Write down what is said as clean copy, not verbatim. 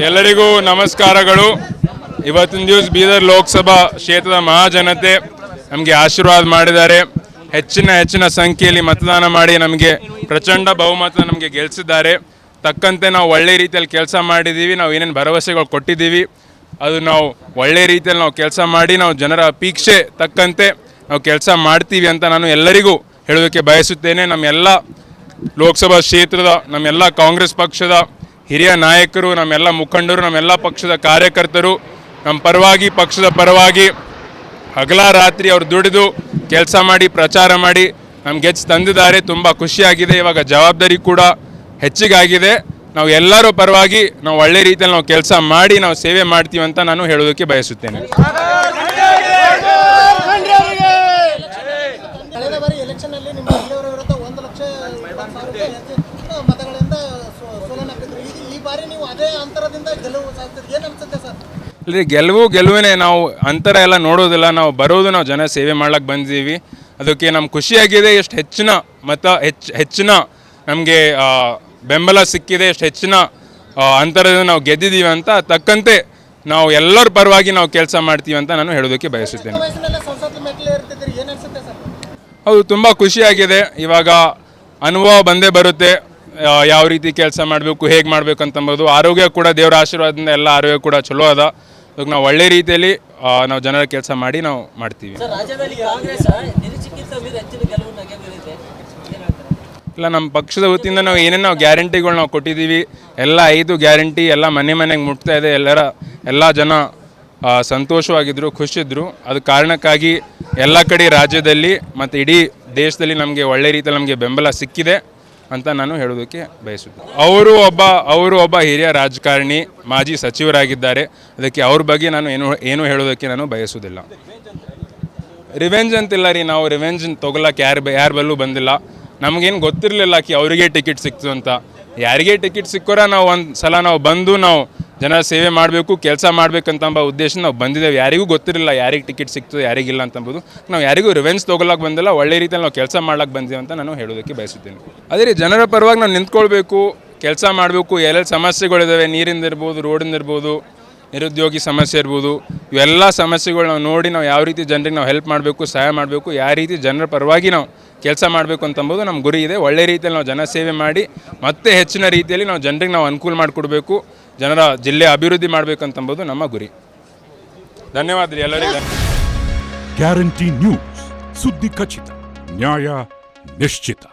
ಎಲ್ಲರಿಗೂ ನಮಸ್ಕಾರಗಳು. ಇವತ್ತಿನ ದಿವಸ ಬೀದರ್ ಲೋಕಸಭಾ ಕ್ಷೇತ್ರದ ಮಹಾಜನತೆ ನಮಗೆ ಆಶೀರ್ವಾದ ಮಾಡಿದ್ದಾರೆ. ಹೆಚ್ಚಿನ ಸಂಖ್ಯೆಯಲ್ಲಿ ಮತದಾನ ಮಾಡಿ ನಮಗೆ ಪ್ರಚಂಡ ಬಹುಮತ ನಮಗೆ ಗೆಲ್ಲಿಸಿದ್ದಾರೆ. ತಕ್ಕಂತೆ ನಾವು ಒಳ್ಳೆ ರೀತಿಯಲ್ಲಿ ಕೆಲಸ ಮಾಡಿದ್ದೀವಿ. ನಾವು ಏನೇನು ಭರವಸೆಗಳು ಕೊಟ್ಟಿದ್ದೀವಿ ಅದು ನಾವು ಒಳ್ಳೆ ರೀತಿಯಲ್ಲಿ ನಾವು ಕೆಲಸ ಮಾಡಿ ನಾವು ಜನರ ಅಪೇಕ್ಷೆ ತಕ್ಕಂತೆ ನಾವು ಕೆಲಸ ಮಾಡ್ತೀವಿ ಅಂತ ನಾನು ಎಲ್ಲರಿಗೂ ಹೇಳೋದಕ್ಕೆ ಬಯಸುತ್ತೇನೆ. ನಮ್ಮೆಲ್ಲ ಲೋಕಸಭಾ ಕ್ಷೇತ್ರದ ನಮ್ಮೆಲ್ಲ ಕಾಂಗ್ರೆಸ್ ಪಕ್ಷದ ಹಿರಿಯ ನಾಯಕರು, ನಮ್ಮೆಲ್ಲ ಮುಖಂಡರು, ನಮ್ಮೆಲ್ಲ ಪಕ್ಷದ ಕಾರ್ಯಕರ್ತರು ನಮ್ಮ ಪರವಾಗಿ, ಪಕ್ಷದ ಪರವಾಗಿ ಹಗಲ ರಾತ್ರಿ ಅವರು ದುಡಿದು ಕೆಲಸ ಮಾಡಿ ಪ್ರಚಾರ ಮಾಡಿ ನಮ್ಗೆ ತಂದಿದ್ದಾರೆ. ತುಂಬ ಖುಷಿಯಾಗಿದೆ. ಇವಾಗ ಜವಾಬ್ದಾರಿ ಕೂಡ ಹೆಚ್ಚಿಗಾಗಿದೆ. ನಾವು ಎಲ್ಲರ ಪರವಾಗಿ ನಾವು ಒಳ್ಳೆ ರೀತಿಯಲ್ಲಿ ನಾವು ಕೆಲಸ ಮಾಡಿ ನಾವು ಸೇವೆ ಮಾಡ್ತೀವಿ ಅಂತ ನಾನು ಹೇಳೋದಕ್ಕೆ ಬಯಸುತ್ತೇನೆ. ಇಲ್ಲಿ ಗೆಲುವಿನೇ. ನಾವು ಅಂತರ ಎಲ್ಲ ನೋಡೋದಿಲ್ಲ, ನಾವು ಬರೋದು ನಾವು ಜನ ಸೇವೆ ಮಾಡ್ಲಿಕ್ಕೆ ಬಂದಿದ್ದೀವಿ. ಅದಕ್ಕೆ ನಮ್ಗೆ ಖುಷಿಯಾಗಿದೆ. ಎಷ್ಟು ಹೆಚ್ಚಿನ ನಮಗೆ ಬೆಂಬಲ ಸಿಕ್ಕಿದೆ, ಎಷ್ಟು ಹೆಚ್ಚಿನ ಅಂತರದಿಂದ ನಾವು ಗೆದ್ದಿದ್ದೀವಿ ಅಂತ ತಕ್ಕಂತೆ ನಾವು ಎಲ್ಲರ ಪರವಾಗಿ ನಾವು ಕೆಲಸ ಮಾಡ್ತೀವಿ ಅಂತ ನಾನು ಹೇಳೋದಕ್ಕೆ ಬಯಸುತ್ತೇನೆ. ಹೌದು, ತುಂಬ ಖುಷಿಯಾಗಿದೆ. ಇವಾಗ ಅನುಭವ ಬಂದೇ ಬರುತ್ತೆ, ಯಾವ ರೀತಿ ಕೆಲಸ ಮಾಡಬೇಕು, ಹೇಗೆ ಮಾಡಬೇಕು ಅಂತಂಬೋದು. ಆರೋಗ್ಯ ಕೂಡ ದೇವರ ಆಶೀರ್ವಾದದಿಂದ ಎಲ್ಲ ಆರೋಗ್ಯ ಕೂಡ ಚಲೋ ಅದ. ಅದಕ್ಕೆ ನಾವು ಒಳ್ಳೆ ರೀತಿಯಲ್ಲಿ ನಾವು ಜನರ ಕೆಲಸ ಮಾಡಿ ನಾವು ಮಾಡ್ತೀವಿ. ಇಲ್ಲ, ನಮ್ಮ ಪಕ್ಷದ ವತಿಯಿಂದ ನಾವು ಏನೇನು ಗ್ಯಾರಂಟಿಗಳು ನಾವು ಕೊಟ್ಟಿದ್ದೀವಿ, ಎಲ್ಲ 5 ಗ್ಯಾರಂಟಿ ಎಲ್ಲ ಮನೆಗೆ ಮುಟ್ತಾ ಇದೆ. ಎಲ್ಲ ಜನ ಸಂತೋಷವಾಗಿದ್ದರು, ಖುಷಿದ್ರು. ಅದು ಕಾರಣಕ್ಕಾಗಿ ಎಲ್ಲ ಕಡೆ ರಾಜ್ಯದಲ್ಲಿ ಮತ್ತು ಇಡೀ ದೇಶದಲ್ಲಿ ನಮಗೆ ಒಳ್ಳೆ ರೀತಿಯಲ್ಲಿ ನಮಗೆ ಬೆಂಬಲ ಸಿಕ್ಕಿದೆ ಅಂತ ನಾನು ಹೇಳೋದಕ್ಕೆ ಬಯಸುತ್ತೇನೆ. ಅವರು ಒಬ್ಬ ಹಿರಿಯ ರಾಜಕಾರಣಿ, ಮಾಜಿ ಸಚಿವರಾಗಿದ್ದಾರೆ. ಅದಕ್ಕೆ ಅವ್ರ ಬಗ್ಗೆ ನಾನು ಏನು ಹೇಳೋದಕ್ಕೆ ನಾನು ಬಯಸೋದಿಲ್ಲ. ರಿವೆಂಜ್ ಅಂತಿಲ್ಲ ರೀ, ನಾವು ರಿವೆಂಜ್ ತೊಗೊಳಕ್ಕೆ ಯಾರ ಬಲ್ಲೂ ಬಂದಿಲ್ಲ. ನಮಗೇನು ಗೊತ್ತಿರಲಿಲ್ಲ ಅವರಿಗೆ ಟಿಕೆಟ್ ಸಿಕ್ತು ಅಂತ. ಯಾರಿಗೆ ಟಿಕೆಟ್ ಸಿಕ್ಕೋರ ನಾವು ಒಂದು ಸಲ ನಾವು ಬಂದು ನಾವು ಜನ ಸೇವೆ ಮಾಡಬೇಕು, ಕೆಲಸ ಮಾಡಬೇಕಂತಂಬ ಉದ್ದೇಶ ನಾವು ಬಂದಿದ್ದೇವೆ. ಯಾರಿಗೂ ಗೊತ್ತಿರಲಿಲ್ಲ ಯಾರಿಗೆ ಟಿಕೆಟ್ ಸಿಕ್ತು ಯಾರಿಗಿಲ್ಲ ಅಂತಂಬೋದು. ನಾವು ಯಾರಿಗೂ ರಿವೆಂಜ್ ತೊಗೊಳಕ್ಕೆ ಬಂದಿಲ್ಲ, ಒಳ್ಳೆ ರೀತಿಯಲ್ಲಿ ನಾವು ಕೆಲಸ ಮಾಡ್ಲಿಕ್ಕೆ ಬಂದೀವಿ ಅಂತ ನಾನು ಹೇಳೋದಕ್ಕೆ ಬಯಸುತ್ತೇನೆ. ಅದೇ ರೀ, ಜನರ ಪರವಾಗಿ ನಾವು ನಿಂತ್ಕೊಳ್ಬೇಕು, ಕೆಲಸ ಮಾಡಬೇಕು. ಎಲ್ಲೆಲ್ಲಿ ಸಮಸ್ಯೆಗಳಿದ್ದಾವೆ, ನೀರಿಂದ ಇರ್ಬೋದು, ರೋಡಿಂದ ಇರ್ಬೋದು, ನಿರುದ್ಯೋಗಿ ಸಮಸ್ಯೆ ಇರ್ಬೋದು, ಇವೆಲ್ಲ ಸಮಸ್ಯೆಗಳು ನಾವು ನೋಡಿ ನಾವು ಯಾವ ರೀತಿ ಜನರಿಗೆ ನಾವು ಹೆಲ್ಪ್ ಮಾಡಬೇಕು, ಸಹಾಯ ಮಾಡಬೇಕು, ಯಾವ ರೀತಿ ಜನರ ಪರವಾಗಿ ನಾವು ಕೆಲಸ ಮಾಡಬೇಕು ಅಂತಂಬೋದು ನಮ್ಮ ಗುರಿ ಇದೆ. ಒಳ್ಳೆ ರೀತಿಯಲ್ಲಿ ನಾವು ಜನ ಸೇವೆ ಮಾಡಿ ಮತ್ತೆ ಹೆಚ್ಚಿನ ರೀತಿಯಲ್ಲಿ ನಾವು ಜನರಿಗೆ ನಾವು ಅನುಕೂಲ ಮಾಡಿಕೊಡ್ಬೇಕು, ಜನರ ಜಿಲ್ಲೆ ಅಭಿವೃದ್ಧಿ ಮಾಡಬೇಕಂತಂಬೋದು ನಮ್ಮ ಗುರಿ. ಧನ್ಯವಾದ ರೀ ಎಲ್ಲರಿಗೂ. ಗ್ಯಾರಂಟಿ ನ್ಯೂಸ್, ಸುದ್ದಿ ಖಚಿತ, ನ್ಯಾಯ ನಿಶ್ಚಿತ.